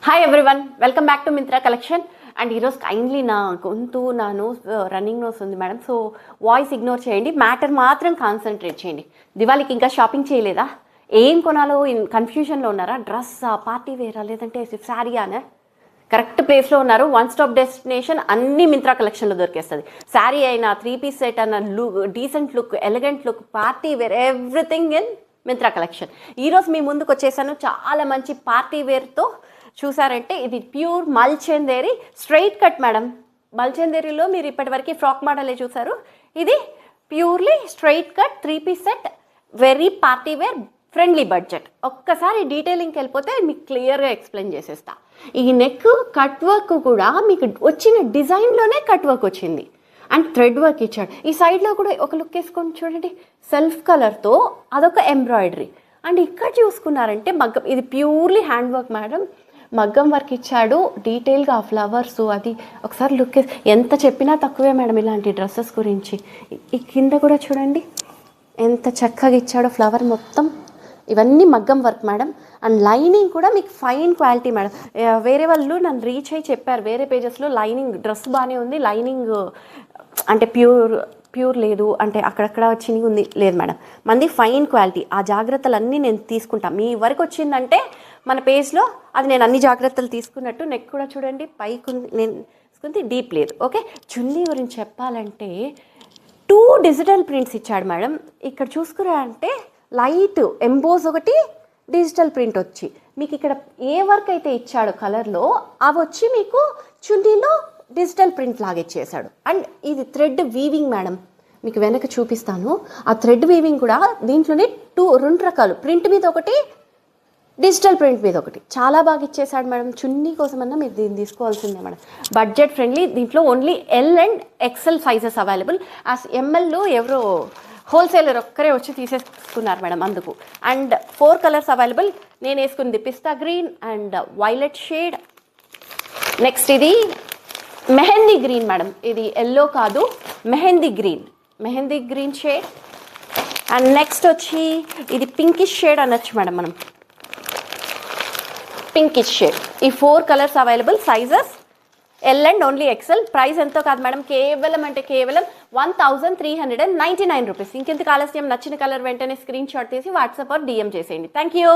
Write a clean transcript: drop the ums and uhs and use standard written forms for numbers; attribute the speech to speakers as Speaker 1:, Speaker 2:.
Speaker 1: Hi everyone, welcome back to Myntra collection. And ఈరోజు kindly నా గొంతు నా నోస్ రన్నింగ్ నోస్ ఉంది మేడం, సో వాయిస్ ఇగ్నోర్ చేయండి, మ్యాటర్ మాత్రం కాన్సన్ట్రేట్ చేయండి. దివాళీకి ఇంకా షాపింగ్ చేయలేదా? ఏం కొనాలో కన్ఫ్యూజన్లో ఉన్నారా? డ్రెస్సా, పార్టీ వేరా, లేదంటే శారీయానే? కరెక్ట్ ప్లేస్లో ఉన్నారు. వన్ స్టాప్ డెస్టినేషన్ అన్ని మింత్రా కలెక్షన్లో దొరికేస్తుంది. శారీ అయినా, 3 పీస్ సెట్ అయినా, look, decent look, elegant look, party wear, everything in Myntra collection. ఈరోజు మీ ముందుకు వచ్చేసాను చాలా మంచి పార్టీ వేర్తో. చూసారంటే ఇది ప్యూర్ మల్చందేరి స్ట్రైట్ కట్ మేడం. మల్చందేరిలో మీరు ఇప్పటివరకు ఫ్రాక్ మోడలే చూసారు. ఇది purely straight cut 3 piece set, very party wear, friendly budget. ఒక్కసారి డీటెయిలింగ్కి వెళ్ళిపోతే మీకు క్లియర్గా ఎక్స్ప్లెయిన్ చేసేస్తా. ఈ నెక్ కట్ వర్క్ కూడా మీకు వచ్చిన డిజైన్లోనే కట్ వర్క్ వచ్చింది అండ్ థ్రెడ్ వర్క్ ఇచ్చాడు. ఈ సైడ్లో కూడా ఒక లుక్ వేసుకొని చూడండి, సెల్ఫ్ కలర్తో అదొక ఎంబ్రాయిడరీ. అండ్ ఇక్కడ చూసుకున్నారంటే మగ్గం, ఇది ప్యూర్లీ హ్యాండ్ వర్క్ మేడం. మగ్గం వర్క్ ఇచ్చాడు డీటెయిల్గా, ఆ ఫ్లవర్స్ అది ఒకసారి లుక్ ఎంత చెప్పినా తక్కువే మేడం ఇలాంటి డ్రెస్సెస్ గురించి. ఈ కింద కూడా చూడండి ఎంత చక్కగా ఇచ్చాడో ఫ్లవర్ మొత్తం. ఇవన్నీ మగ్గం వర్క్ మేడం. అండ్ లైనింగ్ కూడా మీకు ఫైన్ క్వాలిటీ మేడం. వేరే వాళ్ళు నన్ను రీచ్ అయ్యి చెప్పారు వేరే పేజెస్లో లైనింగ్ డ్రెస్ బాగానే ఉంది, లైనింగ్ అంటే ప్యూర్ లేదు అంటే అక్కడక్కడ చినిగి ఉంది. లేదు మేడం, మంది ఫైన్ క్వాలిటీ. ఆ జాగ్రత్తలన్నీ నేను తీసుకుంటాను. మీ వరకు వచ్చిందంటే మన పేజ్లో అది నేను అన్ని జాగ్రత్తలు తీసుకున్నట్టు. నెక్ కూడా చూడండి పైకి ఉంది, నేను తీసుకుంది డీప్ లేదు. ఓకే, చున్నీ గురించి చెప్పాలంటే 2 డిజిటల్ ప్రింట్స్ ఇచ్చాడు మేడం. ఇక్కడ చూసుకున్నారంటే లైట్ ఎంబోస్ ఒకటి, డిజిటల్ ప్రింట్ వచ్చి మీకు ఇక్కడ ఏ వర్క్ అయితే ఇచ్చాడో కలర్లో అవి వచ్చి మీకు చున్నీలో డిజిటల్ ప్రింట్ లాగా ఇచ్చేసాడు. అండ్ ఇది థ్రెడ్ వీవింగ్ మేడం, మీకు వెనక చూపిస్తాను. ఆ థ్రెడ్ వీవింగ్ కూడా దీంట్లోనే 2 రకాలు, ప్రింట్ మీద ఒకటి, డిజిటల్ ప్రింట్ మీద ఒకటి, చాలా బాగా ఇచ్చేసాడు మేడం. చున్నీ కోసమన్నా మీరు దీన్ని తీసుకోవాల్సిందే మేడం. Budget friendly. దీంట్లో only L and XL sizes available. ఎంఎల్లో ఎవరో హోల్సేలర్ ఒక్కరే వచ్చి తీసేసుకున్నారు మేడం అందుకు. And 4 colours available. నేను వేసుకుంది pista green and violet shade. Next ఇది మెహందీ గ్రీన్ మేడం. ఇది ఎల్లో కాదు, mehndi green shade. And next వచ్చి ఇది పింకిష్ షేడ్ అనొచ్చు మేడం మనం, పింకిష్ షేడ్. ఈ 4 colours available, sizes L and only XL. Price ఎంతో కాదు మేడం, కేవలం 1399 రూపీస్. ఇంకెందుకు ఆలస్యం, నచ్చిన కలర్ వెంటనే స్క్రీన్ షాట్ తీసి వాట్సాప్ ఆర్ డిఎం చేసేయండి. Thank you.